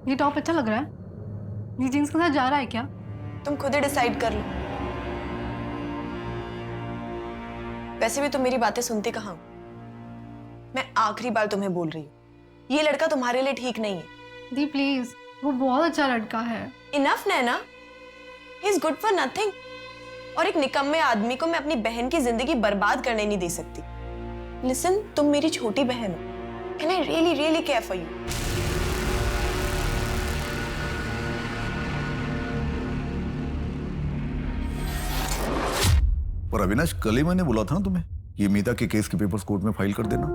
ये टॉप अच्छा लग रहा है। ये जीन्स के साथ जा रहा है क्या? तुम खुद ही डिसाइड कर लो। वैसे भी तुम मेरी बातें सुनती कहाँ हो? मैं आखिरी बार तुम्हें बोल रही हूँ, ये लड़का तुम्हारे लिए ठीक नहीं है। दी प्लीज, वो बहुत अच्छा लड़का है। Enough Naina, he is good for nothing. और एक निकम्मे आदमी को मैं अपनी बहन की जिंदगी बर्बाद करने नहीं दे सकती। लिसन, तुम मेरी छोटी बहन हो and I really really care for you. पर अविनाश, कल ही मैंने बोला था ना तुम्हें, ये मीता के केस के पेपर्स कोर्ट में फाइल कर देना।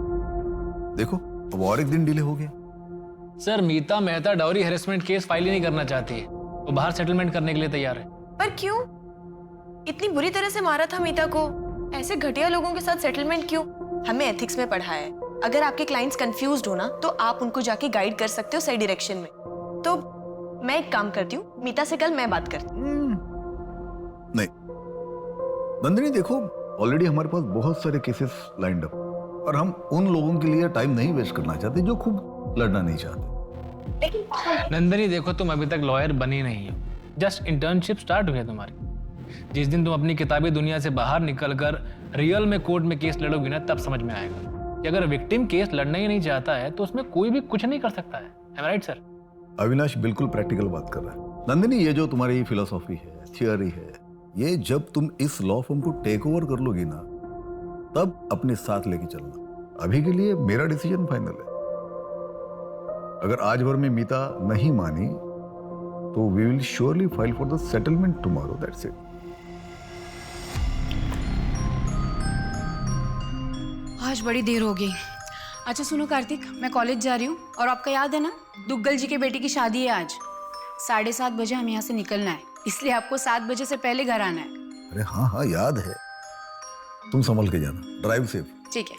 देखो अब और एक दिन डिले हो गया। Sir, Meeta Mehta dowry harassment case file ही नहीं करना चाहती है। वो बाहर सेटलमेंट करने के लिए तैयार है। पर क्यों? इतनी बुरी तरह से मारा था मीता को, ऐसे घटिया लोगों के साथ सेटलमेंट क्यों? हमें एथिक्स में पढ़ा है, अगर आपके क्लाइंट्स कंफ्यूज्ड हो ना तो आप उनको जाके गाइड कर सकते हो सही डायरेक्शन में। तो मैं एक काम करती हूँ, मीता से कल मैं बात करती हूँ। नहीं नंदिनी, देखो ऑलरेडी हमारे पास बहुत सारे केसेस लाइंड अप और हम उन लोगों के लिए टाइम नहीं वेस्ट करना चाहते जो खूब लड़ना नहीं चाहते। नंदिनी देखो, तुम अभी तक लॉयर बनी नहीं हो, जस्ट इंटर्नशिप स्टार्ट हुई है तुम्हारी। जिस दिन तुम अपनी किताबी दुनिया से बाहर निकलकर रियल में कोर्ट में केस लड़ोगी ना, तब समझ में आएगा कि अगर विक्टिम केस लड़ना ही नहीं चाहता है तो उसमें कोई भी कुछ नहीं कर सकता है। Am I right, sir? Avinash बिल्कुल प्रैक्टिकल बात कर रहा है। नंदिनी, ये जो तुम्हारी फिलोसॉफी है, थियोरी है, ये जब तुम इस लॉ फर्म को टेक ओवर कर लोगी ना, तब अपने साथ लेके चलना। अभी के लिए मेरा डिसीजन फाइनल है। अगर आज भर में मीता नहीं मानी तो we will surely file for the settlement tomorrow, that's it. आज बड़ी देर हो गई। अच्छा सुनो कार्तिक, मैं कॉलेज जा रही हूँ और आपका याद है ना, दुग्गल जी के बेटी की शादी है आज। 7:30 बजे हमें यहाँ से निकलना है, इसलिए आपको 7 बजे से पहले घर आना है। अरे हाँ हाँ याद है। तुम संभल के जाना, ड्राइव सेफ। ठीक है,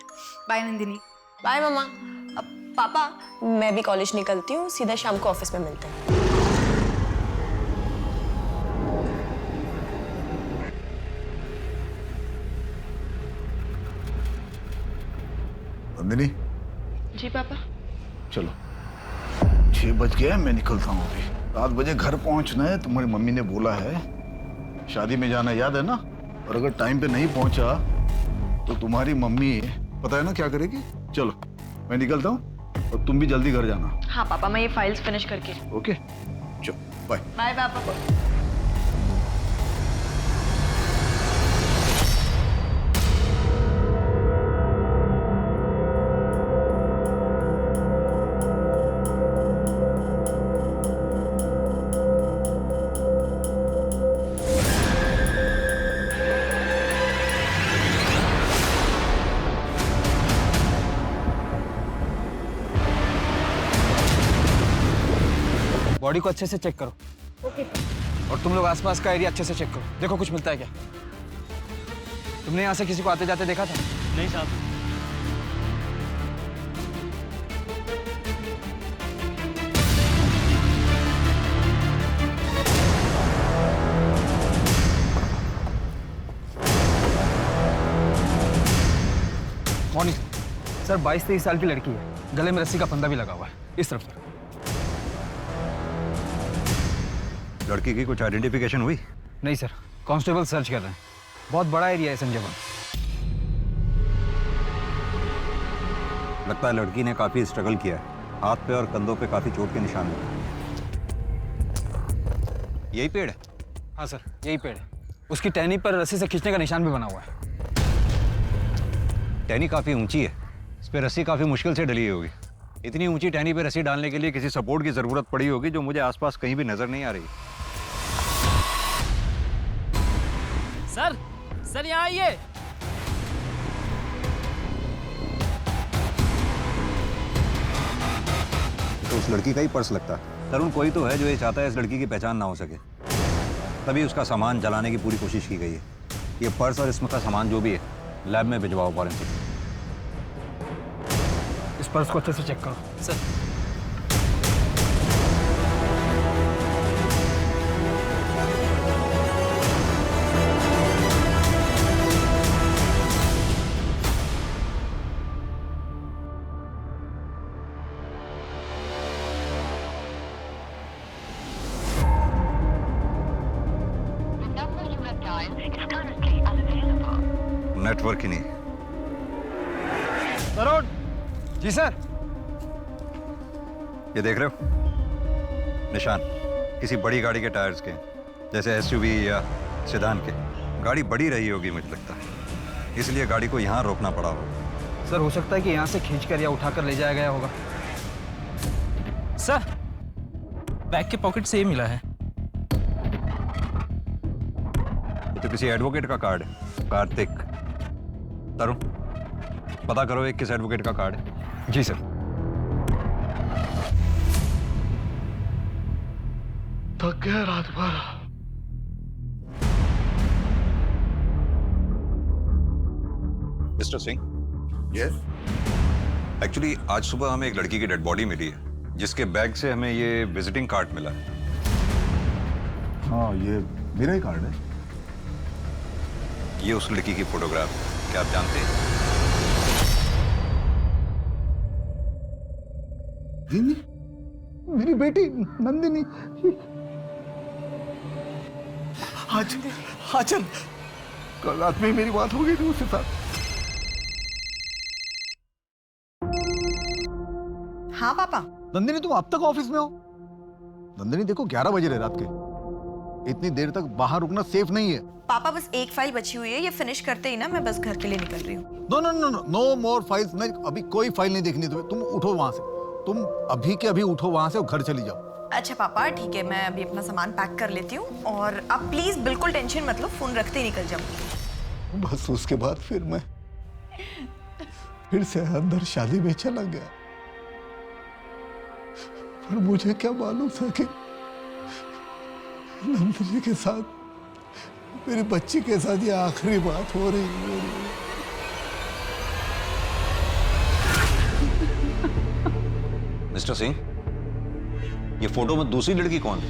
बाय नंदिनी। बाय मामा। अब पापा, मैं भी कॉलेज निकलती हूँ, सीधा शाम को ऑफिस में मिलते हैं। नंदिनी। जी पापा। चलो 6 बज गए, मैं निकलता हूँ अभी। 7 बजे घर पहुंचना है, तुम्हारी मम्मी ने बोला है। शादी में जाना याद है ना? और अगर टाइम पे नहीं पहुंचा तो तुम्हारी मम्मी पता है ना क्या करेगी। चलो मैं निकलता हूँ और तुम भी जल्दी घर जाना। हाँ पापा, मैं ये फाइल्स फिनिश करके। ओके चलो, बाय। बाय पापा। बॉडी को अच्छे से चेक करो। ओके। और तुम लोग आसपास का एरिया अच्छे से चेक करो, देखो कुछ मिलता है क्या। तुमने यहाँ से किसी को आते जाते देखा था? नहीं साहब। Morning sir. 22-23 साल की लड़की है, गले में रस्सी का फंदा भी लगा हुआ है। इस तरफ सर। लड़की की कुछ आइडेंटिफिकेशन हुई? नहीं सर, कांस्टेबल सर्च कर रहे हैं। बहुत बड़ा एरिया है संजय वन। लगता है लड़की ने काफी स्ट्रगल किया है। हाथ पे और कंधों पे काफी चोट के निशान हैं। यही पेड़ है? हाँ सर, यही पेड़ है। उसकी टहनी पर रस्सी से खींचने का निशान भी बना हुआ है। टहनी काफी ऊंची है, इस पे रस्सी काफी मुश्किल से डली होगी। इतनी ऊंची टहनी पे रस्सी डालने के लिए किसी सपोर्ट की जरूरत पड़ी होगी जो मुझे आसपास कहीं भी नजर नहीं आ रही। सर यहाँ आइए। तो उस लड़की का ही पर्स लगता है। तरुण कोई तो है जो ये चाहता है इस लड़की की पहचान ना हो सके, तभी उसका सामान जलाने की पूरी कोशिश की गई है। ये पर्स और इसमें का सामान जो भी है लैब में भिजवाओ फॉरेंसिक। इस पर्स को अच्छे से चेक करो। सर। नेटवर्क ही नहीं। तरुण जी सर। ये देख रहे हो निशान किसी बड़ी गाड़ी के टायर्स के, जैसे एसयूवी या सेडान के। गाड़ी बड़ी रही होगी मुझे लगता है, इसलिए गाड़ी को यहाँ रोकना पड़ा होगा। सर हो सकता है कि यहाँ से खींचकर या उठाकर ले जाया गया होगा। सर बैग के पॉकेट से ये मिला है। ये तो किसी एडवोकेट का कार्ड है, कार्तिक। तरुण पता करो एक किस एडवोकेट का कार्ड है। जी सर। थक गया रात भर। मिस्टर सिंह, यस एक्चुअली आज सुबह हमें एक लड़की की डेड बॉडी मिली है, जिसके बैग से हमें ये विजिटिंग कार्ड मिला है। हाँ, ये मेरा ही कार्ड है। ये उस लड़की की फोटोग्राफ है, क्या आप जानते हैं? नंदिनी, मेरी बेटी नंदिनी। आज चल, कल रात में मेरी बात हो गई थी उसके साथ। हाँ पापा। नंदिनी तुम अब तक ऑफिस में हो? नंदिनी देखो 11 बजे रहे रात के, इतनी देर तक बाहर रुकना सेफ नहीं है। पापा बस एक फाइल बची हुई है, ये फिनिश करते ही ना मैं बस घर के लिए निकल रही हूँ। No no no no no more files. नहीं, अभी कोई फाइल नहीं देखनी तुम्हें। तुम उठो वहां से, तुम अभी के अभी उठो वहां से और घर चली जाओ। अच्छा पापा ठीक है, मैं अभी अपना सामान पैक कर लेती हूँ और आप प्लीज बिल्कुल टेंशन मत लो, फोन रखते ही निकल जाऊंगी। बस उसके बाद फिर मैं फिर से अंदर शादी में चला गया, पर मुझे क्या मालूम था कि नंदिनी के साथ, मेरी बच्ची के साथ ये आखिरी बात हो रही है। मिस्टर सिंह, ये फोटो में दूसरी लड़की कौन है?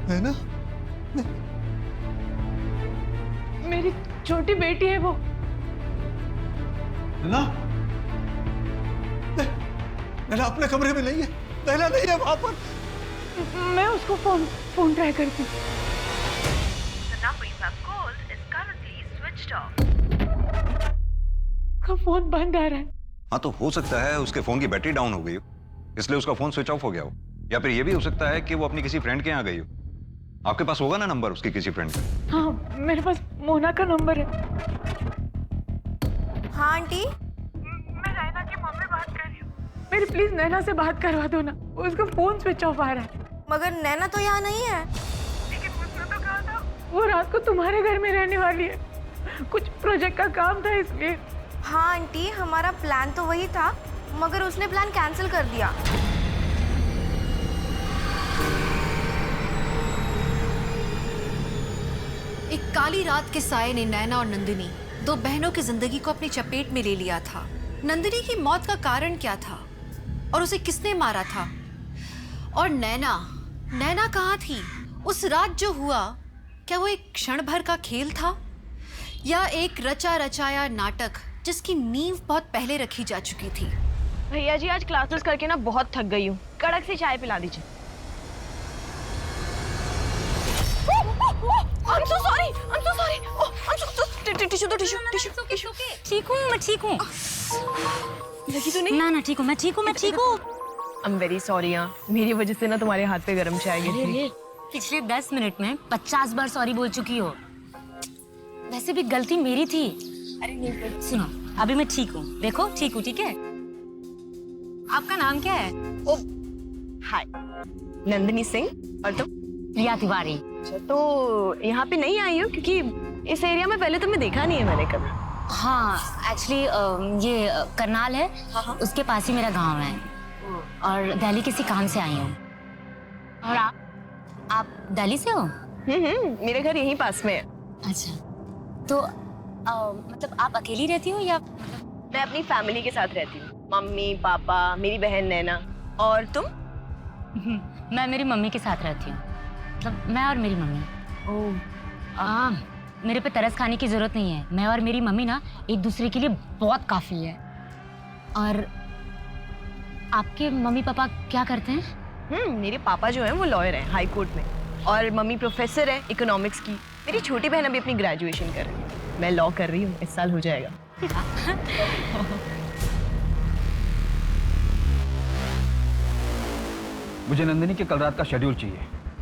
है ना? मेरी छोटी बेटी है वो। ना नैना अपने कमरे में नहीं है, नैना नहीं है वहां पर। मैं उसको फोन ट्राई करती हूँ। का फोन बंद आ रहा है। हाँ तो हो सकता है उसके फोन की बैटरी डाउन हो गई हो, इसलिए उसका फोन स्विच ऑफ हो गया हो। या फिर ये भी हो सकता है कि वो अपनी किसी फ्रेंड के यहाँ गई हो। आपके पास होगा ना नंबर उसकी किसी फ्रेंड का? हाँ मेरे पास मोना का नंबर है। हाँ आंटी। मैं नैना की मम्मी बात कर रही हूँ। मेरी प्लीज नैना से बात करवा दो ना, उसका फोन स्विच ऑफ आ रहा है। मगर नैना तो यहाँ नहीं है। लेकिन उसने तो कहा था वो रात को तुम्हारे घर में रहने वाली है, कुछ प्रोजेक्ट का काम था इसलिए। हाँ आंटी, हमारा प्लान तो वही था, मगर उसने प्लान कैंसिल कर दिया। एक काली रात के साये ने नैना और नंदिनी, दो बहनों की जिंदगी को अपनी चपेट में ले लिया था। नंदिनी की मौत का कारण क्या था और उसे किसने मारा था? और नैना कहाँ थी उस रात? जो हुआ क्या वो एक क्षण भर का खेल था या एक रचा रचाया नाटक जिसकी नींव बहुत पहले रखी जा चुकी थी? भैया जी आज क्लासेस करके ना बहुत थक गई हूँ, कड़क सी चाय पिला दीजिए। I'm so sorry. टिश्यू। ठीक हूँ मैं, ठीक हूँ। लगी तो नहीं? ना ठीक हूँ मैं, ठीक हूँ। I'm very sorry यार, मेरी वजह से ना तुम्हारे हाथ पे गरम चाय गिरी थी। पिछले 10 मिनट में 50 बार सॉरी बोल चुकी हो। वैसे भी गलती मेरी थी। अरे नहीं सुनो, अभी मैं ठीक हूँ, देखो ठीक हूँ, ठीक है? आपका नाम क्या है? हाय, नंदिनी सिंह। और तुम? रिया तिवारी। अच्छा, तो यहाँ पे नहीं आई हो क्योंकि इस एरिया में पहले तुम्हें देखा नहीं है मैंने कभी। हाँ एक्चुअली ये करनाल है, उसके पास ही मेरा गांव है और दिल्ली किसी काम से आई हूँ। और आप दिल्ली से हो? मेरे घर यहीं पास में है। अच्छा, तो मतलब आप अकेली रहती हो या? मैं अपनी फैमिली के साथ रहती हूँ, मम्मी पापा मेरी बहन नैना। और तुम? मैं मेरी मम्मी के साथ रहती हूँ, मतलब मैं और मेरी मम्मी। मेरे पे तरस खाने की जरूरत नहीं है, मैं और मेरी मम्मी ना एक दूसरे के लिए बहुत काफी है। और आपके मम्मी पापा क्या करते हैं? मेरे पापा जो हैं वो लॉयर हैं हाई कोर्ट में, और मम्मी प्रोफेसर है इकोनॉमिक्स की। मेरी छोटी बहन अभी अपनी ग्रेजुएशन कर रही है। मैं लॉ कर रही हूँ, इस साल हो जाएगा। मुझे नंदिनी के कल रात का शेड्यूल चाहिए।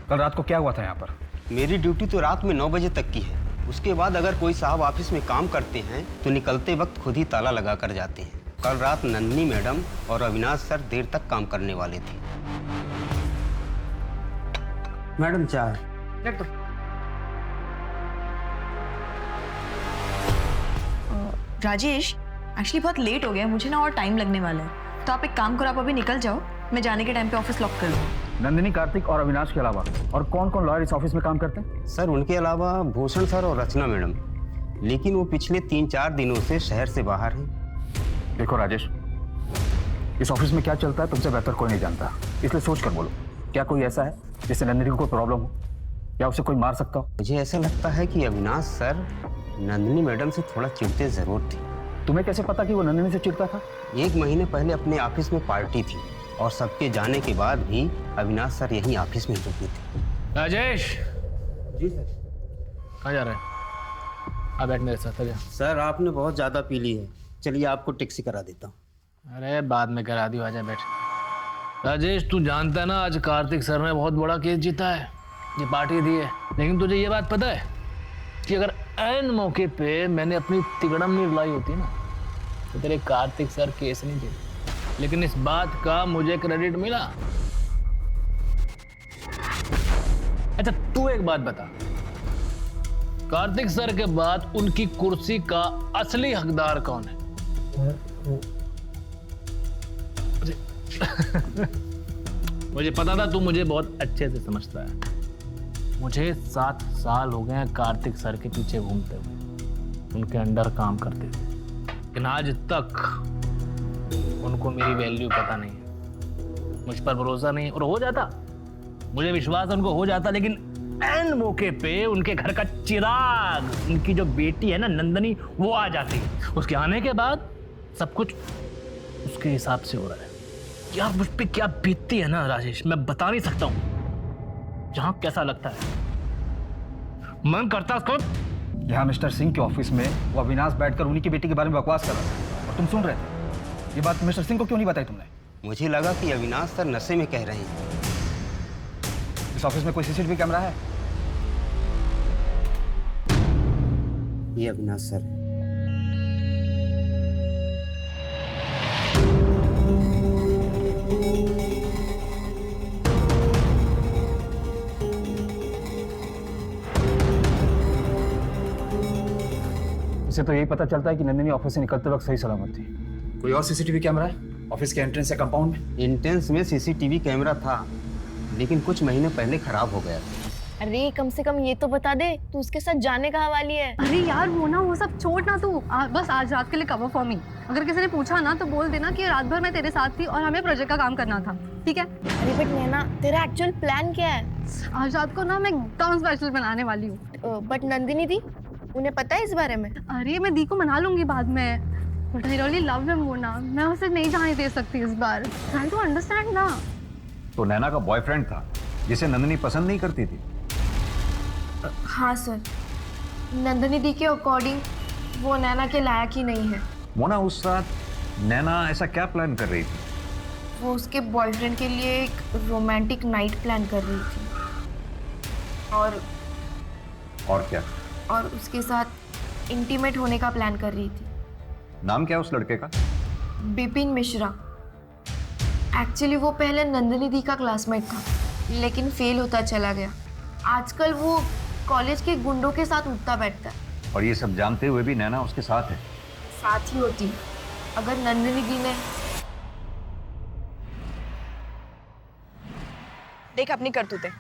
कल रात को क्या हुआ था यहाँ पर? मेरी ड्यूटी तो रात में 9 बजे तक की है। उसके बाद अगर कोई साहब ऑफिस में काम करते हैं तो निकलते वक्त खुद ही ताला लगा कर जाते हैं। कल रात नंदिनी मैडम और अविनाश सर देर तक काम करने वाले थे। मैडम चाय। राजेश, एक्चुअली बहुत लेट हो गया, मुझे ना और टाइम लगने वाला है, तो आप एक काम करो, आप अभी निकल जाओ, मैं जाने के टाइम पे ऑफिस लॉक कर लूँ। नंदिनी, कार्तिक और अविनाश के अलावा और कौन कौन लॉयर इस ऑफिस में काम करते हैं? सर उनके अलावा भूषण सर और रचना मैडम, लेकिन वो पिछले 3-4 दिनों से शहर से बाहर हैं। देखो राजेश, इस ऑफिस में क्या चलता है तुमसे बेहतर कोई नहीं जानता, इसलिए सोच कर बोलो, क्या कोई ऐसा है जिससे नंदिनी को कोई प्रॉब्लम हो या उसे कोई मार सकता हो? मुझे ऐसा लगता है कि अविनाश सर नंदिनी मैडम से थोड़ा चिढ़ते जरूर थे। तुम्हें कैसे पता कि वो नंदिनी से चिढ़ता था? 1 महीने पहले अपने ऑफिस में पार्टी थी और सबके जाने के बाद भी अविनाश सर यहीं ऑफिस में रुके थे। राजेश। जी सर। कहाँ जा रहे हैं? आ बैठ मेरे साथ। सर आपने बहुत ज़्यादा पी ली है, चलिए आपको टैक्सी करा देता हूँ। अरे बाद में करा दी, आजा बैठ। राजेश, तू जानता है ना आज कार्तिक सर ने बहुत बड़ा केस जीता है, ये पार्टी दी है, लेकिन तुझे ये बात पता है कि अगर ऐन मौके पे मैंने अपनी तिगड़म नहीं बुलाई होती ना तो तेरे कार्तिक सर केस नहीं जीते, लेकिन इस बात का मुझे क्रेडिट मिला। अच्छा तू एक बात बता, कार्तिक सर के बाद उनकी कुर्सी का असली हकदार कौन है? मुझे पता था तू मुझे बहुत अच्छे से समझता है। मुझे 7 साल हो गए हैं कार्तिक सर के पीछे घूमते हुए, उनके अंडर काम करते हुए, लेकिन आज तक उनको मेरी वैल्यू पता नहीं है, मुझ पर भरोसा नहीं है। और हो जाता, मुझे विश्वास उनको हो जाता, लेकिन ऐन मौके पे उनके घर का चिराग, उनकी जो बेटी है ना नंदनी, वो आ जाती है। उसके आने के बाद सब कुछ उसके हिसाब से हो रहा है। यार मुझ पे क्या बीतती है ना राजेश, मैं बता नहीं सकता हूँ। जहां कैसा लगता है, मन करता उसको। यहाँ मिस्टर सिंह के ऑफिस में वो अविनाश बैठकर उन्हीं की बेटी के बारे में बकवास कर रहा था और तुम सुन रहे थे। ये बात मिस्टर सिंह को क्यों नहीं बताई तुमने? मुझे लगा कि अविनाश सर नशे में कह रहे हैं। इस ऑफिस में कोई सीसीटीवी कैमरा है? ये अविनाश सर है। इसे तो यही पता चलता है कि नंदिनी ऑफिस से निकलते वक्त सही सलामत थी। कोई और सीसीटीवी कैमरा है ऑफिस के एंट्रेंस या कंपाउंड में? एंट्रेंस में सीसीटीवी कैमरा था, लेकिन कुछ महीने पहले खराब हो गया था। अरे कम से कम ये तो बता दे, तू उसके साथ जाने का हवाली है। अरे यार वो सब छोड़ ना तू, बस आज रात के लिए कवर फॉर मी। अगर किसी ने पूछा ना तो बोल देना कि रात भर मैं तेरे साथ थी और हमें प्रोजेक्ट का काम करना था, ठीक है? अरे बट नैना, तेरा एक्चुअल प्लान क्या है? आज रात को ना मैं एकदम स्पेशल बनाने वाली हूँ। बट नंदिनी दी, उन्हें पता है इस बारे में? अरे मैं दी को मना लूंगी बाद में, but I really love him वो ना, मैं उसे नहीं जाने दे सकती इस बार। ट्राई टू अंडरस्टैंड ना। तो नैना का बॉयफ्रेंड था जिसे नंदिनी पसंद नहीं करती थी? हाँ सर, नंदिनी दी के अकॉर्डिंग वो नैना के लायक ही नहीं है। मोना, उस रात नैना ऐसा क्या प्लान कर रही थी? वो उसके बॉयफ्रेंड के लिए एक रोमांटिक नाइट प्लान कर रही थी और क्या? और उसके साथ इंटीमेट होने का प्लान कर रही थी। नाम क्या है उस लड़के का? बिपिन मिश्रा। एक्चुअली वो पहले नंदिनी दी का क्लासमेट था, लेकिन फेल होता चला गया। आजकल वो कॉलेज के गुंडों के साथ उठता बैठता है। और ये सब जानते हुए भी नैना उसके साथ है? साथ ही होती अगर नंदिनी दी ने। देख अपनी करतूतें,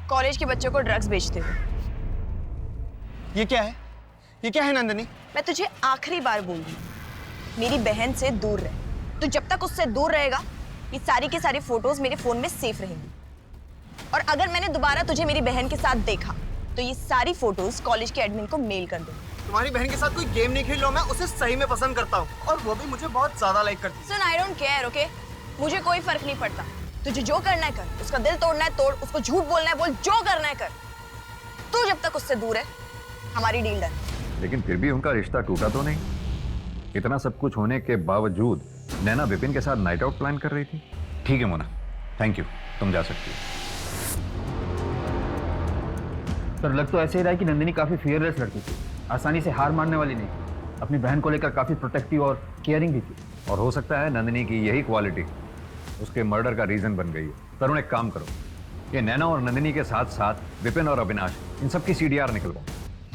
कॉलेज के बच्चों को ड्रग्स बेचते हुए। ये क्या है? ये क्या है नंदिनी? मैं तुझे आखिरी बार बोल रही हूँ, मेरी बहन से दूर रह। तू जब तक उससे दूर रहेगा, ये सारी की सारी फोटोज मेरे फोन में सेफ रहेंगी। और अगर मैंने दोबारा तुझे मेरी बहन के साथ देखा तो ये सारी फोटोज कॉलेज के एडमिन को मेल कर दूंगी। तुम्हारी बहन के साथ कोई गेम नहीं खेल रहा, मैं उसे सही में पसंद करता हूँ और वो भी मुझे बहुत ज्यादा लाइक करती है। सुन, आई डोंट केयर, ओके? मुझे कोई फर्क नहीं पड़ता। तुझे जो करना है कर, उसका दिल तोड़ना है तोड़, उसको झूठ बोलना है बोल, जो करना है कर। तू जब तक उससे दूर है, हमारी डील डन। लेकिन फिर भी उनका रिश्ता टूटा तो नहीं? इतना सब कुछ होने के बावजूद नैना विपिन के साथ नाइट आउट प्लान कर रही थी। ठीक है मोना, थैंक यू, तुम जा सकती हो। सर लग तो ऐसे ही रहा है कि नंदिनी काफी फियरलेस लड़की थी, आसानी से हार मानने वाली नहीं, अपनी बहन को लेकर काफी प्रोटेक्टिव और केयरिंग भी थी। और हो सकता है नंदिनी की यही क्वालिटी उसके मर्डर का रीजन बन गई है। तरुण एक काम करो, ये नैना और नंदिनी के साथ साथ विपिन और अविनाश, इन सब की CDR निकलवाओ।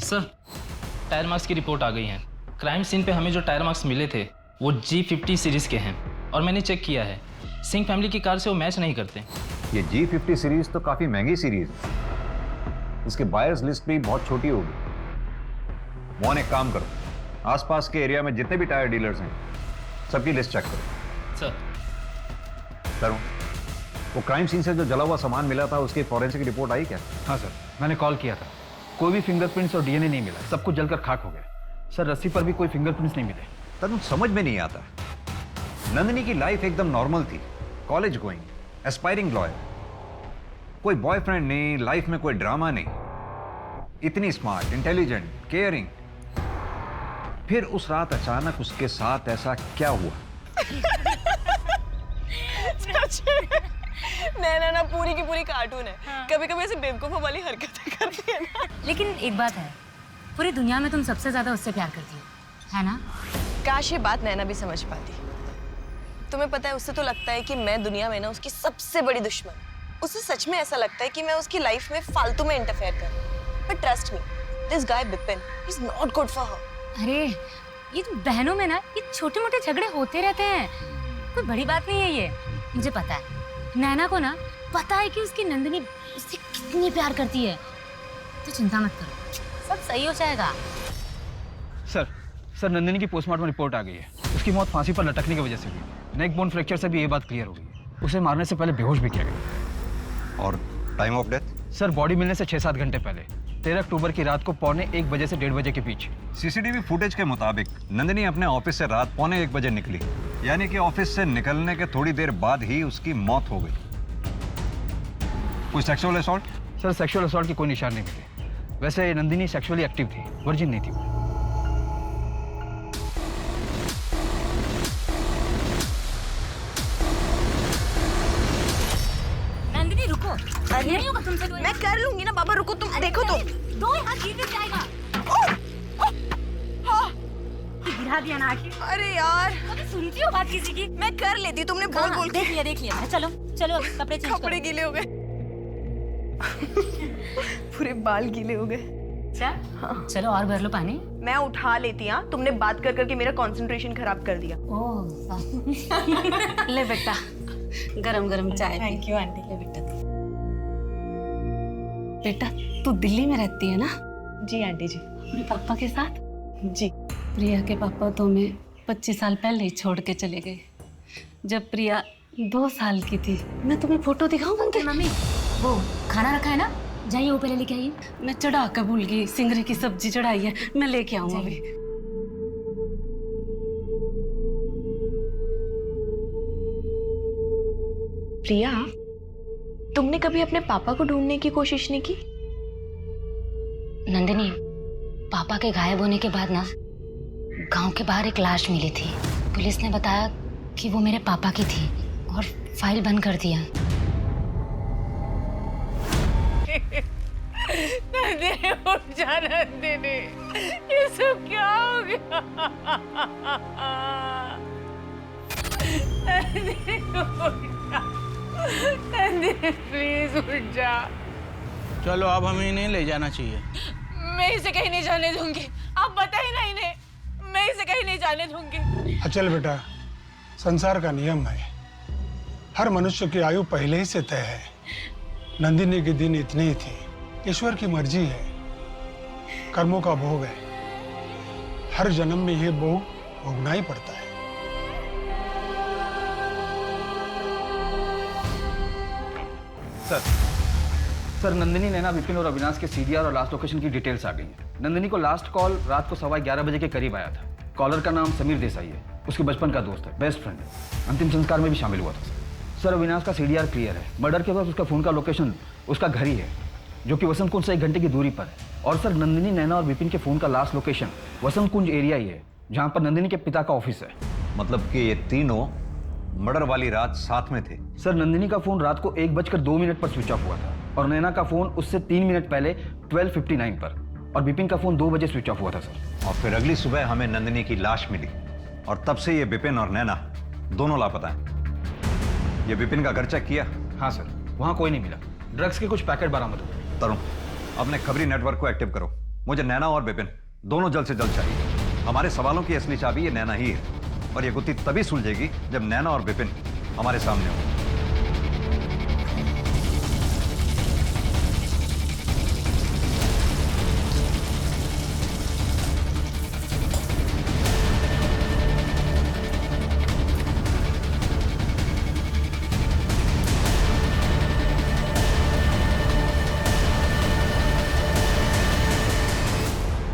सर टायर मार्क्स की रिपोर्ट आ गई है। क्राइम सीन पे हमें जो टायर मार्क्स मिले थे वो G50 सीरीज के हैं और मैंने चेक किया है, सिंह फैमिली की कार से वो मैच नहीं करते। ये G50 सीरीज तो काफी महंगी सीरीज है, इसके बायर्स लिस्ट भी बहुत छोटी होगी। मोहन एक काम करो, आसपास के एरिया में जितने भी टायर डीलर्स हैं सबकी लिस्ट चेक करो। सर तरुण, वो क्राइम सीन से जो जला हुआ सामान मिला था उसकी फॉरेंसिक रिपोर्ट आई क्या? हाँ सर, मैंने कॉल किया था, कोई भी फिंगरप्रिंट्स और DNA नहीं मिला, सब कुछ जलकर खाक हो गया। सर रस्सी पर भी कोई फिंगरप्रिंट्स नहीं मिले। तरुण समझ में नहीं आता, नंदिनी की लाइफ एकदम नॉर्मल थी, कॉलेज गोइंग, एस्पायरिंग लॉयर, कोई बॉयफ्रेंड नहीं, लाइफ में कोई ड्रामा नहीं, इतनी स्मार्ट, इंटेलिजेंट, केयरिंग। फिर उस रात अचानक उसके साथ ऐसा क्या हुआ? नैना ना पूरी की पूरी कार्टून है। हाँ। कभी कभी ऐसे बेवकूफों वाली हरकतें करती है ना। लेकिन एक बात है, पूरी दुनिया में तुम सबसे ज्यादा उससे प्यार करती हो, है ना? काश ये बात नैना भी समझ पाती। तुम्हें पता है, उससे तो लगता है कि मैं दुनिया में ना उसकी सबसे बड़ी दुश्मन। उसे सच में ऐसा लगता है कि मैं उसकी लाइफ में फालतू में इंटरफेयर कर रही हूं। But trust me, this guy Vipin is not good for her. अरे ये तो बहनों में ना ये छोटे मोटे झगड़े होते रहते हैं, कोई बड़ी बात नहीं है ये। मुझे पता है नैना को ना पता है कि उसकी नंदिनी उससे कितनी प्यार करती है, तो चिंता मत करो, सब सही हो जाएगा। सर नंदिनी की पोस्टमार्टम रिपोर्ट आ गई है, उसकी मौत फांसी पर लटकने की वजह से हुई। नेक बोन फ्रैक्चर से भी ये बात क्लियर हो गई, उसे मारने से पहले बेहोश भी किया गया। और time of death? Sir body मिलने से 6-7 घंटे पहले, 13 अक्टूबर की रात को 1:45 बजे से 1:30 बजे के बीच। CCTV फुटेज के मुताबिक नंदिनी अपने ऑफिस से रात 1:45 बजे निकली, यानी कि ऑफिस से निकलने के थोड़ी देर बाद ही उसकी मौत हो गई। कोई sexual assault? Sir sexual assault की कोई निशान नहीं मिले। वैसे नंदिनी सेक्सुअली एक्टिव थी, वर्जिन नहीं थी। नंदिनी रुको, नहीं होगा तुमसे। मैं कर लूंगी ना बाबा, रुको तुम, देखो तुम। दो हाथ गिर जाएगा। गिरा दिया ना आखिर। अरे यार, कभी सुनती हो बात किसी की? मैं कर लेती, तुमने बोल बोल के। देख लिया। चलो चलो कपड़े चेंज करो। कपड़े गीले हो गए। पूरे बाल गीले हो गए। हाँ। चलो और भर लो पानी। मैं उठा लेती। हाँ, तुमने बात कर करके मेरा कंसंट्रेशन खराब कर दिया। ले बेटा, गरम गरम चाय। Thank you aunty. ले बेटा, बेटा तू दिल्ली में रहती है ना? जी आंटी जी। अपने पापा के साथ? जी। प्रिया के पापा तो हमें 25 साल पहले ही छोड़ के चले गए, जब प्रिया 2 साल की थी। मैं तुम्हें फोटो दिखाऊं उनके? मम्मी वो खाना रखा है ना, जाइए वो पहले लेके आइए। मैं चढ़ा कर भूल गई, सिंगरे की सब्जी चढ़ाई है, मैं लेके आऊँ अभी। प्रिया, तुमने कभी अपने पापा को ढूंढने की कोशिश नहीं की? नंदिनी, पापा के गायब होने के बाद ना गांव के बाहर एक लाश मिली थी। पुलिस ने बताया कि वो मेरे पापा की थी और फाइल बंद कर दिया। नंदिनी उठ जा, नंदिनी, ये सब क्या हो गया? नंदिनी उठ जा, नंदिनी प्लीज उठ जा। चलो अब हमें इन्हें ले जाना चाहिए। मैं इसे कहीं नहीं जाने दूंगी, आप बताइए ना इन्हें, मैं इसे कहीं नहीं जाने दूंगी। अचल बेटा, संसार का नियम है, हर मनुष्य की आयु पहले ही से तय है। नंदिनी के दिन इतने ही थे, ईश्वर की मर्जी है, कर्मों का भोग है, हर जन्म में ये भोग भोगना ही पड़ता है। सर नंदिनी, नैना, विपिन और अविनाश के CDR और लास्ट लोकेशन की डिटेल्स आ गई हैं। नंदिनी को लास्ट कॉल रात को 11:15 बजे के करीब आया था। कॉलर का नाम समीर देसाई है, उसके बचपन का दोस्त है, बेस्ट फ्रेंड है, अंतिम संस्कार में भी शामिल हुआ था। सर अविनाश का सीडीआर क्लियर है। मर्डर के बाद उसका फ़ोन का लोकेशन उसका घर ही है, जो कि वसंत कुंज से 1 घंटे की दूरी पर है। और सर नंदिनी, नैना और विपिन के फ़ोन का लास्ट लोकेशन वसंत कुंज एरिया ही है, जहाँ पर नंदिनी के पिता का ऑफिस है। मतलब कि ये तीनों मर्डर वाली रात साथ में थे? सर नंदिनी का फ़ोन रात को 1:02 पर स्विच ऑफ हुआ था और नैना का फ़ोन उससे 3 मिनट पहले 12:59 पर, और विपिन का फ़ोन 2 बजे स्विच ऑफ हुआ था सर। और फिर अगली सुबह हमें नंदिनी की लाश मिली और तब से ये विपिन और नैना दोनों लापता हैं। ये विपिन का घर चेक किया? हाँ सर, वहाँ कोई नहीं मिला। ड्रग्स के कुछ पैकेट बरामद हुए। तरुण, अपने खबरी नेटवर्क को एक्टिव करो। मुझे नैना और विपिन दोनों जल्द से जल्द चाहिए। हमारे सवालों की असली चाबी ये नैना ही है, और ये गुत्थी तभी सुलझेगी जब नैना और विपिन हमारे सामने हो।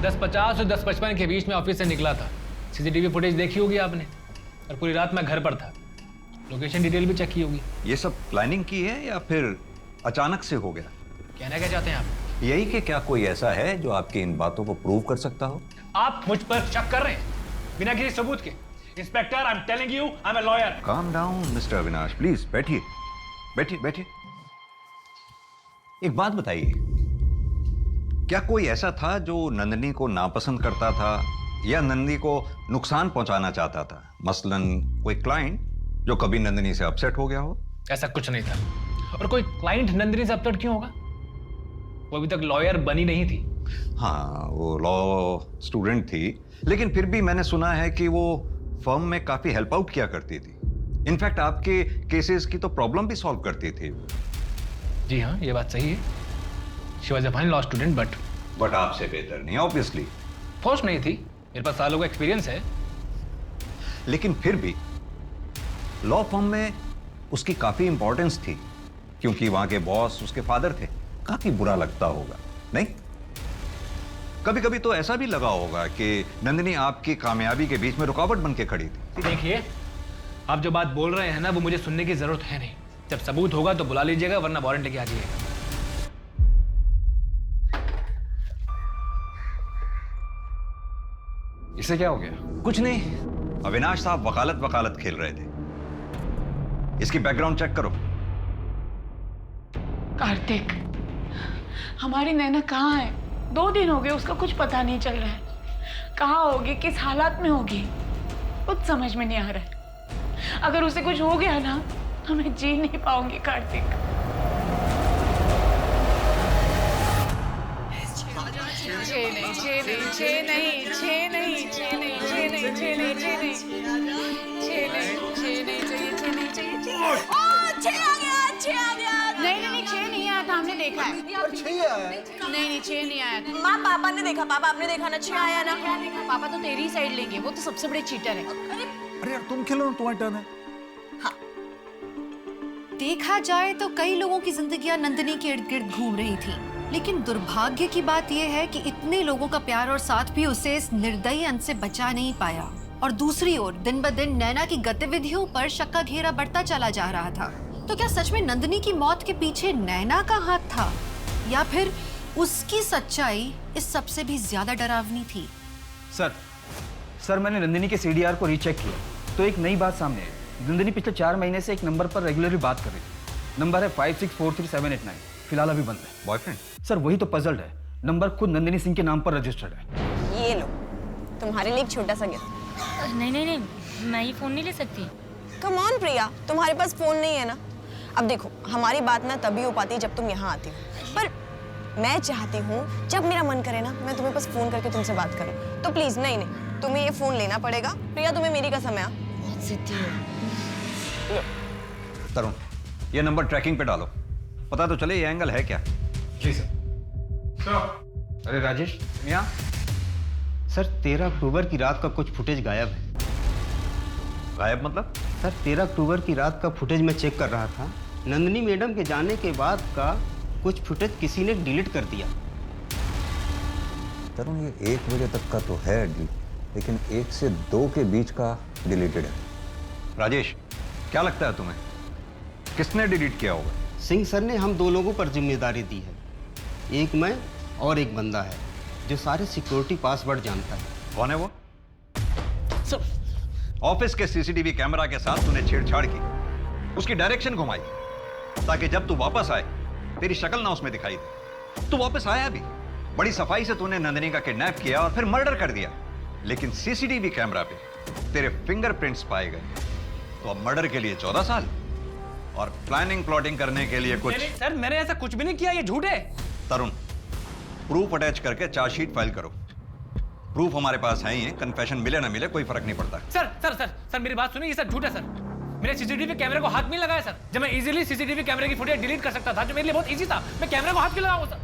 दस 50 और 10:55 के बीच में ऑफिस से निकला था। सीसीटीवी फुटेज देखी होगी आपने, और पूरी रात मैं घर पर था। लोकेशन डिटेल भी चेक की होगी। ये सब प्लानिंग की है या फिर अचानक से हो गया? कहना क्या चाहते हैं आप? यही कि क्या कोई ऐसा है जो आपकी इन बातों को प्रूव कर सकता हो? आप मुझ पर शक कर रहे हैं बिना किसी सबूत के। Inspector, I am telling you, I am a lawyer. Calm down mister Avinash, please बैठिए बैठिए बैठिए। एक बात बताइए, क्या कोई ऐसा था जो नंदिनी को नापसंद करता था या नंदिनी को नुकसान पहुंचाना चाहता था? मसलन कोई क्लाइंट जो कभी नंदिनी से अपसेट हो गया हो? ऐसा कुछ नहीं था। और कोई क्लाइंट नंदिनी से अपसेट क्यों होगा? वो अभी तक लॉयर बनी नहीं थी। हाँ, वो लॉ स्टूडेंट थी, लेकिन फिर भी मैंने सुना है कि वो फर्म में काफी हेल्प आउट किया करती थी। इनफैक्ट आपके केसेस की तो प्रॉब्लम भी सॉल्व करती थी। जी हाँ, ये बात सही है। She was a fine law student, but आपसे बेहतर नहीं ऑब्वियसली। फोर्स नहीं थी, मेरे पास सालों का एक्सपीरियंस है। लेकिन फिर भी लॉ फर्म में उसकी काफी इंपॉर्टेंस थी, क्योंकि वहां के बॉस उसके फादर थे। काफी बुरा लगता होगा, नहीं? कभी कभी तो ऐसा भी लगा होगा कि नंदिनी आपकी कामयाबी के बीच में रुकावट बन के खड़ी थी। देखिए, आप जो बात बोल रहे हैं ना, वो मुझे सुनने की जरूरत है नहीं। जब सबूत होगा तो बुला लीजिएगा, वरना वारंट लेके आ जाइएगा। इससे क्या हो गया? कुछ नहीं, अविनाश साहब वकालत खेल रहे थे। इसकी बैकग्राउंड चेक करो। कार्तिक, हमारी नैना कहाँ है? 2 दिन हो गए, उसका कुछ पता नहीं चल रहा है। कहाँ होगी, किस हालात में होगी, कुछ समझ में नहीं आ रहा है। अगर उसे कुछ हो गया ना तो मैं जी नहीं पाऊंगी कार्तिक। नहीं, 6 नहीं आया था, हमने देखा है। नहीं, 6 नहीं आया था। माँ, पापा ने देखा। पापा, आपने देखा ना? 6 आया ना? पापा तो तेरी ही साइड लेंगे, वो तो सबसे बड़े चीटर है। अरे यार, तुम खेलो ना, तुम्हारी टर्न है। देखा जाए तो कई लोगों की जिंदगियां नंदिनी के इर्द गिर्द घूम रही थी, लेकिन दुर्भाग्य की बात यह है कि इतने लोगों का प्यार और साथ भी उसे इस निर्दयी अंत से बचा नहीं पाया। और दूसरी ओर दिन ब दिन नैना की गतिविधियों पर शक का घेरा बढ़ता चला जा रहा था। तो क्या सच में नंदिनी की मौत के पीछे नैना का हाथ था, या फिर उसकी सच्चाई इस सबसे भी ज्यादा डरावनी थी? सर मैंने नंदिनी के सीडीआर को रीचेक किया तो एक नई बात सामने आई। नंदिनी पिछले 4 महीने से एक नंबर पर रेगुलरली बात कर रही थी। नंबर है 5643-789। फिलहाल अभी बंद है। बॉयफ्रेंड? सर वही तो पजल्ड है। नंबर खुद नंदिनी सिंह के नाम पर रजिस्टर्ड है। ये लो, तुम्हारे लिए एक छोटा सा गिफ्ट। नहीं, मैं ये फोन नहीं ले सकती। कम ऑन प्रिया, तुम्हारे पास फोन नहीं है ना? अब देखो, हमारी बात ना तभी हो पाती है जब तुम यहाँ आती हो, पर मैं चाहती हूँ जब मेरा मन करे ना, मैं तुम्हें बस फोन करके तुमसे बात करूँ। तो प्लीज, नहीं, तुम्हें ये फोन लेना पड़ेगा। प्रिया, तुम्हें मेरी कसम है। तरुण, ये नंबर ट्रैकिंग पे डालो, पता तो चले ये एंगल है क्या। जी सर। अरे राजेश, यहाँ। सर 13 अक्टूबर की रात का कुछ फुटेज गायब है। गायब मतलब? सर 13 अक्टूबर की रात का फुटेज मैं चेक कर रहा था। नंदिनी मैडम के जाने के बाद का कुछ फुटेज किसी ने डिलीट कर दिया। तरुण, ये 1 बजे तक का तो है डिलीट, लेकिन 1 से 2 के बीच का डिलीटेड है। राजेश, क्या लगता है तुम्हें? किसने डिलीट किया होगा? सिंह सर ने हम 2 लोगों पर जिम्मेदारी दी है, एक मैं और एक बंदा है जो सारे सिक्योरिटी पासवर्ड जानता है। कौन है वो? ऑफिस के सीसीटीवी कैमरा के साथ तूने छेड़छाड़ की, उसकी डायरेक्शन घुमाई ताकि जब तू वापस आए तेरी शक्ल ना उसमें दिखाई दे। तू वापस आया भी, बड़ी सफाई से तूने नंदिनी का किडनैप किया और फिर मर्डर कर दिया, लेकिन सीसीटीवी कैमरा पे तेरे फिंगरप्रिंट्स पाए गए। तो अब मर्डर के लिए 14 साल और प्लानिंग प्लॉटिंग करने के लिए कुछ। सर मैंने ऐसा कुछ भी नहीं किया, ये झूठ है। तरुण, प्रूफ अटैच करके चार्जशीट फाइल करो। प्रूफ हमारे पास है ही है, कन्फेशन मिले ना मिले कोई फर्क नहीं पड़ता। सर सर सर सर मेरी बात सुनिए, ये सब झूठ है सर। मैंने सीसीटीवी कैमरे को हाथ में लगाया सर, जब मैं इजीली सीसीटीवी कैमरे की फुटेज डिलीट कर सकता था, जो मेरे लिए बहुत इजी था। मैं कैमरे को हाथ क्यों लगाऊं सर?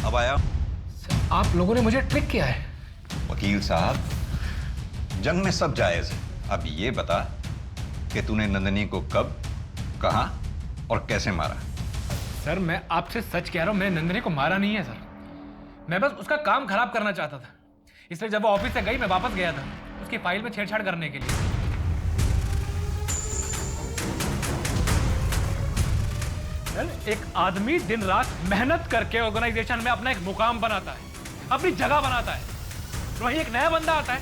अब आया आप लोगों ने मुझे ट्रिक किया है। वकील साहब, जंग में सब जायज है। अब ये बता कि तूने नंदिनी को कब, कहां और कैसे मारा? सर मैं आपसे सच कह रहा हूं, मैंने नंदिनी को मारा नहीं है सर। मैं बस उसका काम खराब करना चाहता था, इसलिए जब वो ऑफिस से गई मैं वापस गया था उसकी फाइल में छेड़छाड़ करने के लिए। सर एक आदमी दिन रात मेहनत करके ऑर्गेनाइजेशन में अपना एक मुकाम बनाता है, अपनी जगह बनाता है, वहीं एक नया बंदा आता है,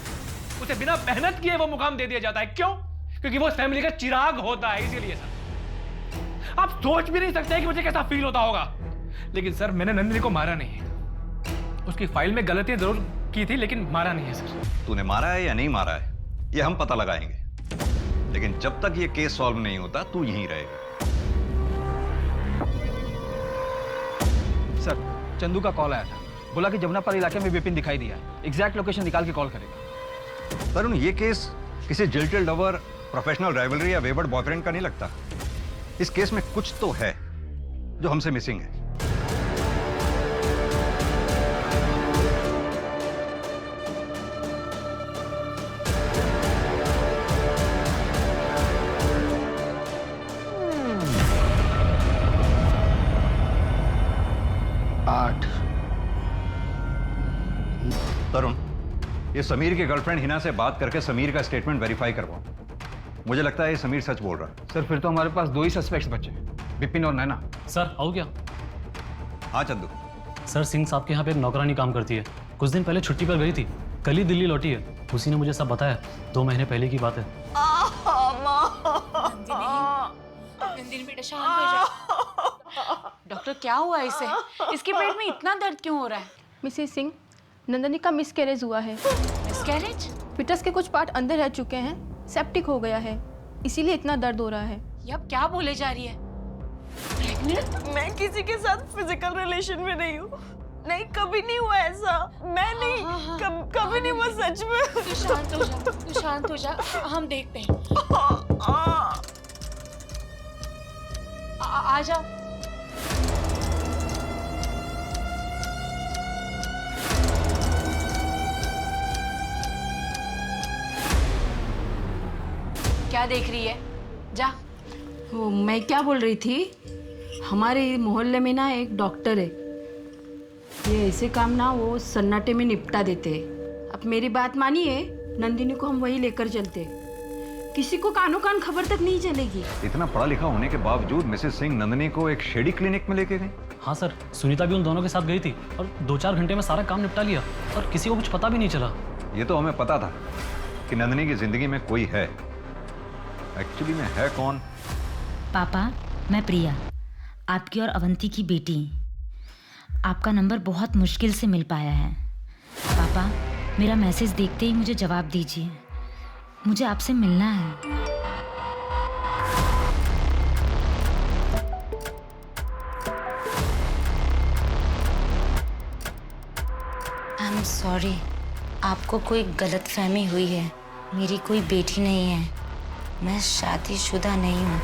उसे बिना मेहनत किए वो मुकाम दे दिया जाता है। क्यों? क्योंकि वो फैमिली का चिराग होता है, इसीलिए सर। आप सोच भी नहीं सकते कि मुझे कैसा फील होता होगा। लेकिन सर मैंने नंदिनी को मारा नहीं है, उसकी फाइल में गलतियां जरूर की थी, लेकिन मारा नहीं है सर। तूने मारा है या नहीं मारा है ये हम पता लगाएंगे, लेकिन जब तक ये केस सॉल्व नहीं होता तू यहीं रहेगा। सर चंदू का कॉल आया था, बोला कि जमुनापाल इलाके में विपिन दिखाई दिया, एग्जैक्ट लोकेशन निकाल के कॉल करेगा। तरुण, ये केस किसी जिल्टेड लवर, प्रोफेशनल राइवलरी या वेवर्ड बॉयफ्रेंड का नहीं लगता। इस केस में कुछ तो है जो हमसे मिसिंग है। तरुण, ये समीर की गर्लफ्रेंड हिना से बात करके समीर का स्टेटमेंट वेरीफाई करवाओ। मुझे लगता है ये समीर सच बोल रहा है। सर फिर तो हमारे पास 2 ही सस्पेक्ट्स बचे हैं, विपिन और नैना। सर आओ क्या? हाँ चंदू। सर सिंह साहब के यहाँ पे एक नौकरानी काम करती है, कुछ दिन पहले छुट्टी पर गई थी, कल ही दिल्ली लौटी है। उसी ने मुझे सब बताया, 2 महीने पहले की बात है। नंदिनी बेटा शांत हो जा। डॉक्टर क्या हुआ इसे? इसके पेट में इतना दर्द क्यों हो रहा है? मिसेस सिंह, नंदिनी का मिसकैरेज हुआ है। मिसकैरेज? फिटस के कुछ पार्ट अंदर रह चुके हैं, सेप्टिक हो गया है, इसीलिए इतना दर्द हो रहा है। ये अब क्या बोले जा रही है? मैं किसी के साथ फिजिकल रिलेशन में नहीं हूँ, नहीं कभी नहीं हुआ ऐसा। मैं नहीं, कभी नहीं हुआ सच में। तू शांत हो जा, तू शांत हो जा, हम देखते हैं। आ जाओ। क्या देख रही है? जा। वो मैं क्या बोल रही थी, हमारे मोहल्ले में ना एक डॉक्टर है, ये ऐसे काम ना वो सन्नाटे में निपटा देते हैं। अब मेरी बात मानिए, नंदिनी को हम वही लेकर चलते, किसी को कानों कान खबर तक नहीं चलेगी। इतना पढ़ा लिखा होने के बावजूद मिसेस सिंह नंदिनी को एक शेडी क्लिनिक में लेके गई। हाँ सर, सुनीता भी उन दोनों के साथ गई थी और 2-4 घंटे में सारा काम निपटा लिया और किसी को कुछ पता भी नहीं चला। ये तो हमें पता था कि नंदिनी की जिंदगी में कोई है, एक्चुअली में है कौन? पापा, मैं प्रिया, आपकी और अवंती की बेटी। आपका नंबर बहुत मुश्किल से मिल पाया है। पापा, मेरा मैसेज देखते ही मुझे जवाब दीजिए, मुझे आपसे मिलना है। आई एम सॉरी, आपको कोई गलतफहमी हुई है। मेरी कोई बेटी नहीं है, मैं शादीशुदा नहीं हूँ।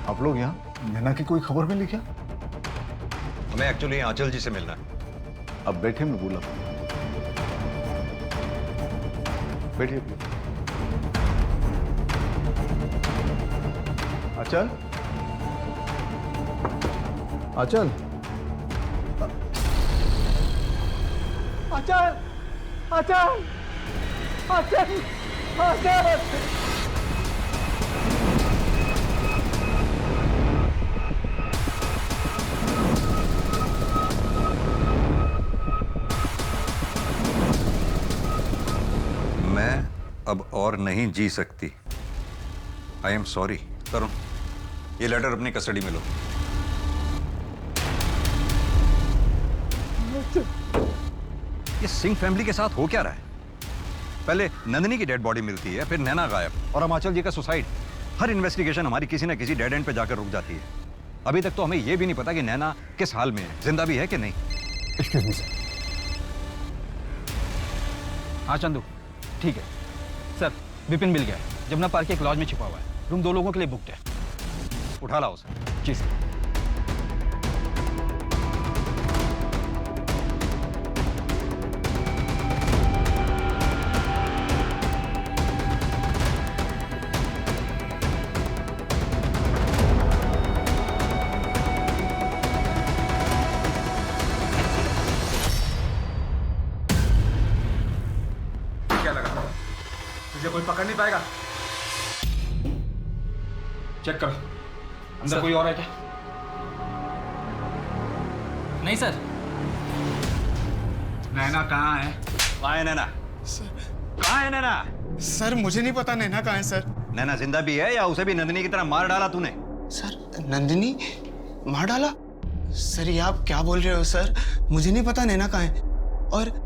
आप लोग यहाँ नैना की कोई खबर मिली क्या? हमें एक्चुअली आंचल जी से मिलना है। अब बैठे, मैं बोला। बैठिए। अचल, अचल, अचल, अचल, अचल, अचल। मैं अब और नहीं जी सकती। I am sorry. तरुण, ये लेटर अपनी कस्टडी में लो। ये सिंह फैमिली के साथ हो क्या रहा है? पहले नंदिनी की डेड बॉडी मिलती है, फिर नैना गायब, और हिमाचल जी का सुसाइड। हर इन्वेस्टिगेशन हमारी किसी ना किसी डेड एंड पे जाकर रुक जाती है। अभी तक तो हमें यह भी नहीं पता कि नैना किस हाल में है, जिंदा भी है कि नहीं। Excuse me sir. हाँ चंदू, ठीक है सर। विपिन मिल गया है, जमुना पार्क के एक लॉज में छिपा हुआ है। रूम 2 लोगों के लिए बुकड है। उठा लाओ सर। जी सर। कोई पकड़ नहीं पाएगा। चेक करो, अंदर कोई और है क्या? नहीं सर। नैना कहाँ है? कहाँ है नैना? कहाँ है नैना? सर मुझे नहीं पता नैना कहाँ है सर। नैना जिंदा भी है या उसे भी नंदिनी की तरह मार डाला तूने? सर नंदिनी मार डाला? सर ये आप क्या बोल रहे हो सर? मुझे नहीं पता नैना कहाँ है, और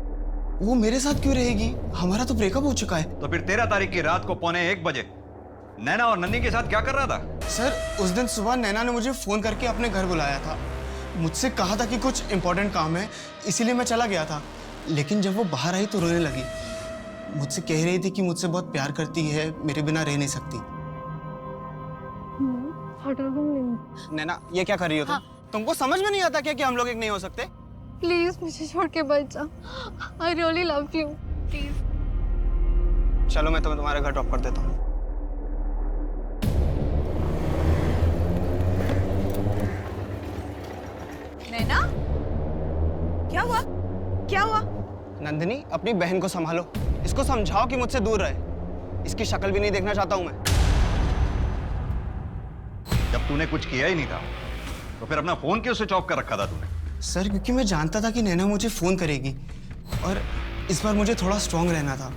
वो मेरे साथ क्यों रहेगी? हमारा तो ब्रेकअप हो चुका है। तो फिर 13 तारीख की रात को 1:15 बजे नैना और नंदिनी के साथ क्या कर रहा था? सर उस दिन सुबह नैना ने मुझे फोन करके अपने घर बुलाया था। मुझसे कहा था कि कुछ इंपॉर्टेंट काम है, इसीलिए मैं चला गया था। लेकिन जब वो बाहर आई तो रोने लगी। मुझसे कह रही थी कि मुझसे बहुत प्यार करती है, मेरे बिना रह नहीं सकती। नैना ये क्या कर रही हो तुम? तुमको समझ में नहीं आता क्या कि हम लोग एक नहीं हो सकते? प्लीज मुझे छोड़ के बच जा। I really love you, please. चलो मैं तुम्हें तुम्हारे घर ड्रॉप कर देता हूँ। नैना, क्या हुआ? क्या हुआ? नंदिनी अपनी बहन को संभालो, इसको समझाओ कि मुझसे दूर रहे। इसकी शक्ल भी नहीं देखना चाहता हूँ मैं। जब तूने कुछ किया ही नहीं था तो फिर अपना फोन क्यों स्विच ऑफ कर रखा था तूने? सर क्योंकि मैं जानता था कि नैना मुझे फोन करेगी, और इस बार मुझे थोड़ा स्ट्रांग रहना था।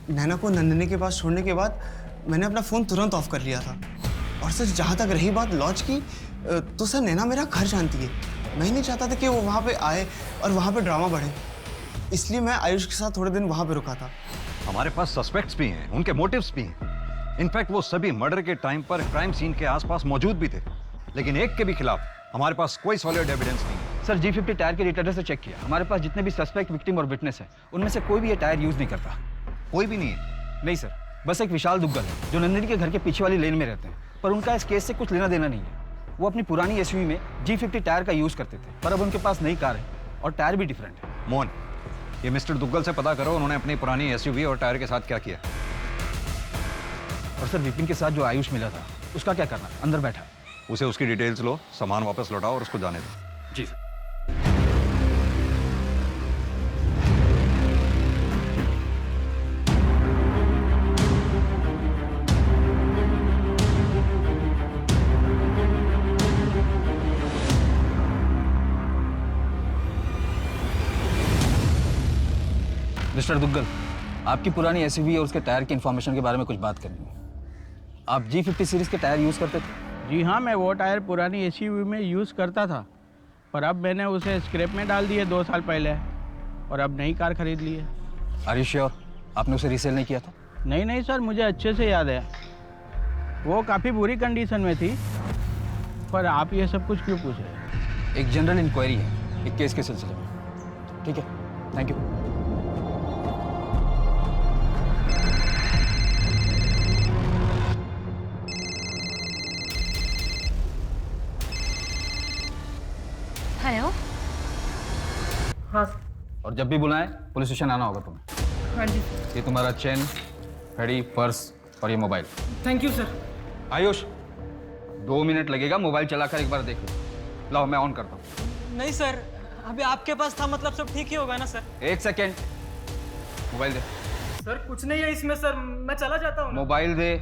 नैना को नंदिनी के पास छोड़ने के बाद मैंने अपना फोन तुरंत ऑफ कर लिया था। और सर जहाँ तक रही बात लॉज की, तो सर नैना मेरा घर जानती है। मैं नहीं चाहता था कि वो वहाँ पे आए और वहाँ पे ड्रामा बढ़े, इसलिए मैं आयुष के साथ थोड़े दिन वहाँ पे रुका था। हमारे पास सस्पेक्ट्स भी हैं, उनके मोटिव्स भी हैं। इनफैक्ट वो सभी मर्डर के टाइम पर क्राइम सीन के आसपास मौजूद भी थे, लेकिन एक के भी खिलाफ हमारे पास कोई सॉलिड एविडेंस नहीं। सर G50 टायर के रिटर्नर से चेक किया, हमारे पास जितने भी सस्पेक्ट, विक्टिम और विटनेस है, उनमें से कोई भी ये टायर यूज नहीं करता। कोई भी नहीं है? नहीं सर, बस एक विशाल दुग्गल है जो नंदिनी के घर के पीछे वाली लेन में रहते हैं, पर उनका इस केस से कुछ लेना देना नहीं है। वो अपनी पुरानी SUV में G50 टायर का यूज करते थे, पर अब उनके पास नई कार है और टायर भी डिफरेंट है। मोहन, ये मिस्टर दुग्गल से पता करो उन्होंने अपनी पुरानी SUV और टायर के साथ क्या किया। और सर विपिन के साथ जो आयुष मिला था उसका क्या करना? अंदर बैठा है। उसे उसकी डिटेल्स लो, सामान वापस लौटाओ और उसको जाने दो। जी सर। मिस्टर दुग्गल, आपकी पुरानी SUV और उसके टायर की इंफॉर्मेशन के बारे में कुछ बात करनी है। आप G50 सीरीज के टायर यूज करते थे? जी हाँ, मैं वो टायर पुरानी SUV में यूज़ करता था, पर अब मैंने उसे स्क्रैप में डाल दिए 2 साल पहले, और अब नई कार खरीद ली है। आर यू श्योर आपने उसे रीसेल नहीं किया था? नहीं नहीं सर, मुझे अच्छे से याद है, वो काफ़ी बुरी कंडीशन में थी। पर आप ये सब कुछ क्यों पूछ रहे हैं? एक जनरल इंक्वायरी है एक केस के सिलसिले में। ठीक है, थैंक यू। हेलो। हाँ। और जब भी बुलाएं पुलिस स्टेशन आना होगा तुम्हें। हाँ जी। ये तुम्हारा चेन, घड़ी, पर्स और ये mobile. Thank you sir. Ayush, 2 minute लगेगा, मोबाइल चलाकर एक बार देख लो। लाओ मैं ऑन करता हूँ। नहीं सर, अभी आपके पास था मतलब सब ठीक ही होगा ना सर? 1 सेकेंड, मोबाइल दे। सर कुछ नहीं है इसमें सर, मैं चला जाता हूँ। मोबाइल दे।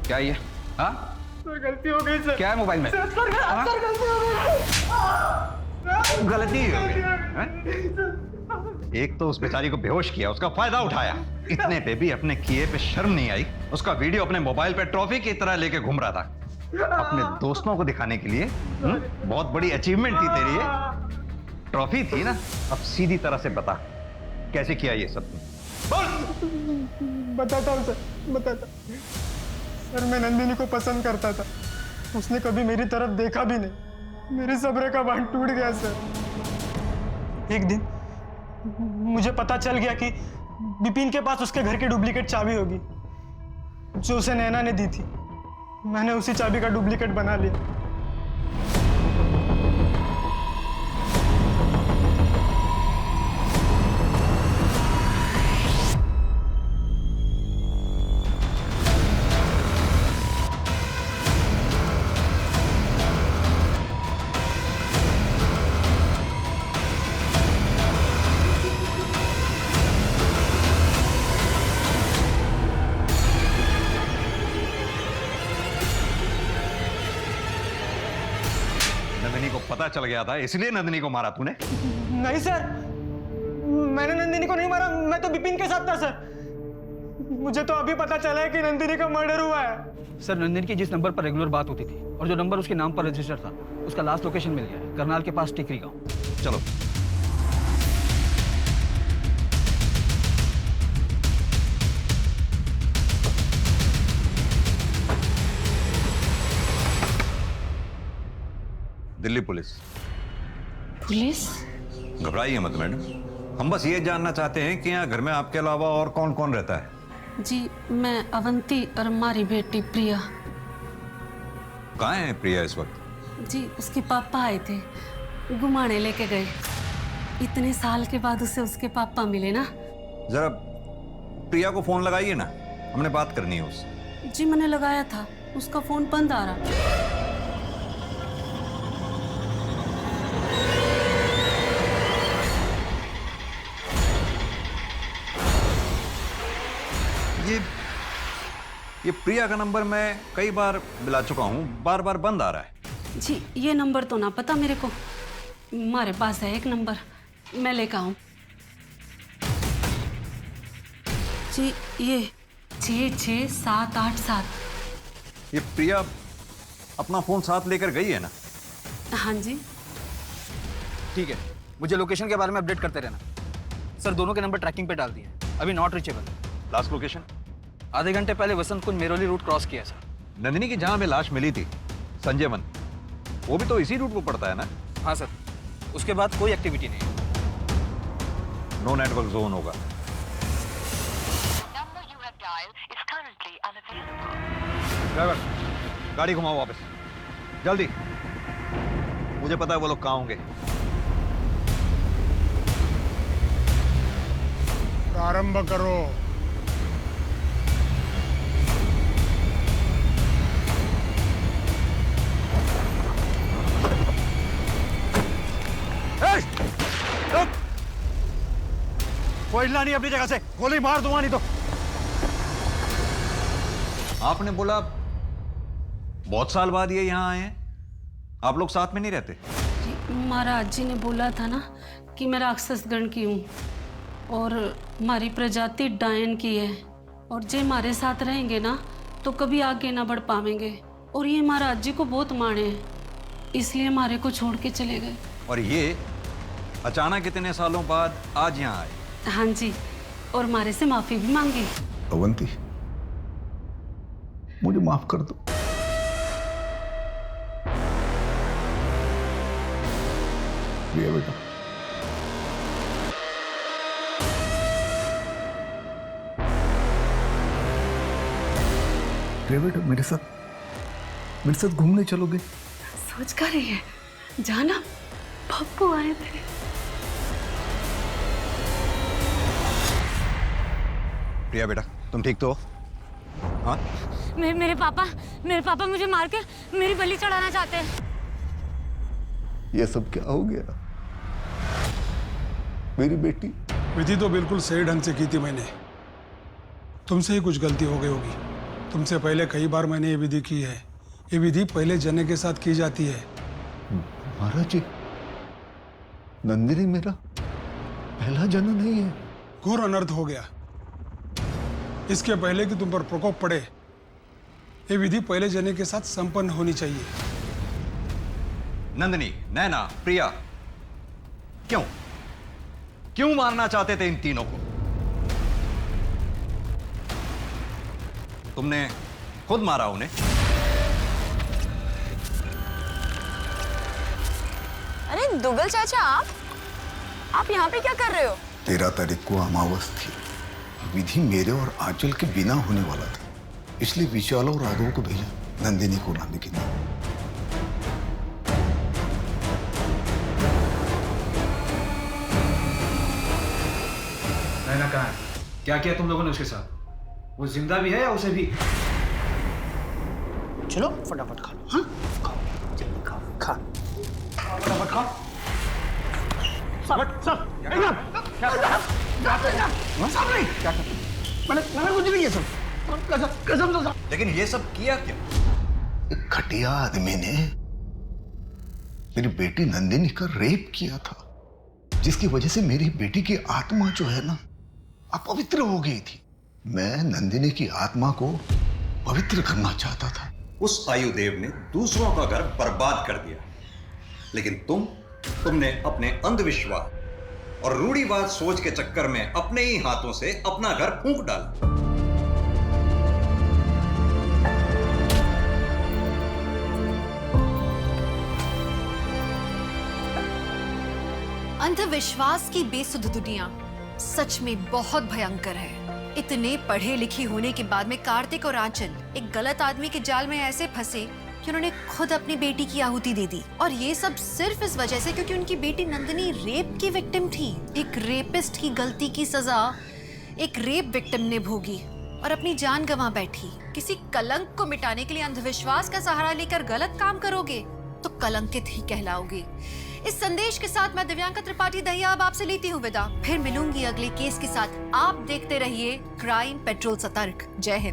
क्या ये? हाँ सर गलती हो गई सर। क्या है मोबाइल में? सर गलती हो गई। गलती हो गई हैं? एक तो उस बेचारी को बेहोश किया, उसका फायदा उठाया, इतने पे भी अपने किए पे शर्म नहीं आई। उसका वीडियो अपने मोबाइल पे ट्रॉफी की तरह लेके घूम रहा था, अपने दोस्तों को दिखाने के लिए। बहुत बड़ी अचीवमेंट थी तेरी ये, ट्रॉफी थी ना। अब सीधी तरह से बता कैसे किया ये सब? बताता हूँ सर, बताता। सर मैं नंदिनी को पसंद करता था, उसने कभी मेरी तरफ देखा भी नहीं, मेरे सब्र का बांध टूट गया सर। एक दिन मुझे पता चल गया कि विपिन के पास उसके घर की डुप्लीकेट चाबी होगी जो उसे नैना ने दी थी। मैंने उसी चाबी का डुप्लीकेट बना लिया। नंदिनी को पता चल गया था, इसलिए नंदिनी को मारा तूने? नहीं सर, मैंने नंदिनी को नहीं मारा, मैं तो विपिन के साथ था सर। मुझे तो अभी पता चला है कि नंदिनी का मर्डर हुआ है। सर नंदिनी की जिस नंबर पर रेगुलर बात होती थी और जो नंबर उसके नाम पर रजिस्टर था, उसका लास्ट लोकेशन मिल गया है, करनाल के पास टिकरी गांव। चलो दिल्ली पुलिस। पुलिस? घबराइए मत मैडम, हम बस ये जानना चाहते हैं कि यहाँ घर में आपके अलावा और कौन कौन रहता है? जी मैं अवंती और हमारी बेटी प्रिया। कहाँ है प्रिया इस वक्त? जी उसके पापा आए थे, घुमाने लेके गए। इतने साल के बाद उसे उसके पापा मिले ना। जरा प्रिया को फोन लगाइए ना, हमने बात करनी है उससे। जी मैंने लगाया था, उसका फोन बंद आ रहा। ये प्रिया का नंबर मैं कई बार मिला चुका हूँ, बार बार बंद आ रहा है। जी ये नंबर तो ना पता मेरे को, हमारे पास है एक नंबर, मैं लेकर आऊँ। जी ये 66787। ये प्रिया अपना फोन साथ लेकर गई है ना? हाँ जी। ठीक है, मुझे लोकेशन के बारे में अपडेट करते रहना। सर दोनों के नंबर ट्रैकिंग पे डाल दिए, अभी नॉट रीचेबल। Last location? आधे घंटे पहले वसंत कुंज मेरोली रूट क्रॉस किया सर। नंदिनी की जहां में लाश मिली थी, संजय वन, वो भी तो इसी रूट को पड़ता है ना? हाँ सर, उसके बाद कोई एक्टिविटी नहीं। नो नेटवर्क जोन होगा। ड्राइवर गाड़ी घुमाओ वापस, जल्दी। मुझे पता है वो लोग कहाँ होंगे। प्रारंभ करो। कोई हिलना नहीं अपनी जगह से, गोली मार दूंगा नहीं तो। आपने बोला बहुत साल बाद ये यहाँ आए हैं, आप लोग साथ में नहीं रहते? महाराज जी ने बोला था ना कि मैं राक्षस गण की हूँ और हमारी प्रजाति डायन की है, और जे हमारे साथ रहेंगे ना तो कभी आगे ना बढ़ पाएंगे। और ये महाराज जी को बहुत माने हैं, इसलिए हमारे को छोड़ के चले गए। और ये अचानक इतने सालों बाद आज यहाँ आए? हाँ जी, और हमारे से माफी भी मांगी। अवंती मुझे माफ कर दो। प्रिया बेटा, प्रिया बेटा मेरे साथ घूमने चलोगे? सोच कर रही है, जाना पप्पू आए थे। प्रिया बेटा, तुम ठीक तो हो? हाँ? मेरे पापा मुझे मार के मेरी बलि चढ़ाना चाहते हैं। ये सब क्या हो गया? मेरी बेटी। विधि तो बिल्कुल सही ढंग से की थी मैंने। तुमसे ही कुछ गलती हो गई होगी। तुमसे पहले कई बार मैंने ये विधि की है। ये विधि पहले जने के साथ की जाती है। महाराज जी, नंदिनी मेरा पहला जन नहीं है। घोर अनर्थ हो गया। इसके पहले कि तुम पर प्रकोप पड़े, ये विधि पहले जने के साथ संपन्न होनी चाहिए। नंदिनी, नैना, प्रिया, क्यों मारना चाहते थे इन तीनों को? तुमने खुद मारा उन्हें। अरे दुग्गल चाचा, आप यहाँ पे क्या कर रहे हो? 13 तारीख को अमावस थी। विधि मेरे और आंचल के बिना होने वाला था, इसलिए विशाल और राघव को भेजा नंदिनी को लाने के लिए। नैना कहाँ है? क्या किया तुम लोगों ने उसके साथ? वो जिंदा भी है या उसे भी? चलो फटाफट खा लो। हाँ खाओ, जल्दी खाओ, खा फटाफट खाओ। सब मैंने कुछ नहीं किया सब। कसम से। लेकिन ये सब किया क्या? एक घटिया आदमी ने मेरी बेटी नंदिनी का रेप किया था, जिसकी वजह से मेरी बेटी की आत्मा जो है ना, अपवित्र हो गई थी। मैं नंदिनी की आत्मा को पवित्र करना चाहता था। उस आयुदेव ने दूसरों का घर बर्बाद कर दिया, लेकिन तुमने अपने अंधविश्वास और रूढ़िवाद सोच के चक्कर में अपने ही हाथों से अपना घर फूंक डाला। अंधविश्वास की बेसुध दुनिया सच में बहुत भयंकर है। इतने पढ़े लिखे होने के बाद में कार्तिक और आंचल एक गलत आदमी के जाल में ऐसे फंसे कि उन्होंने खुद अपनी बेटी की आहुति दे दी। और ये सब सिर्फ इस वजह से क्योंकि उनकी बेटी नंदिनी रेप की विक्टिम थी। एक रेपिस्ट की गलती की सजा एक रेप विक्टिम ने भोगी और अपनी जान गंवा बैठी। किसी कलंक को मिटाने के लिए अंधविश्वास का सहारा लेकर गलत काम करोगे तो कलंकित ही कहलाओगे। इस संदेश के साथ मैं दिव्यांका त्रिपाठी दहिया अब आपसे लेती हूँ विदा। फिर मिलूंगी अगले केस के साथ। आप देखते रहिए क्राइम पेट्रोल सतर्क। जय हिंद।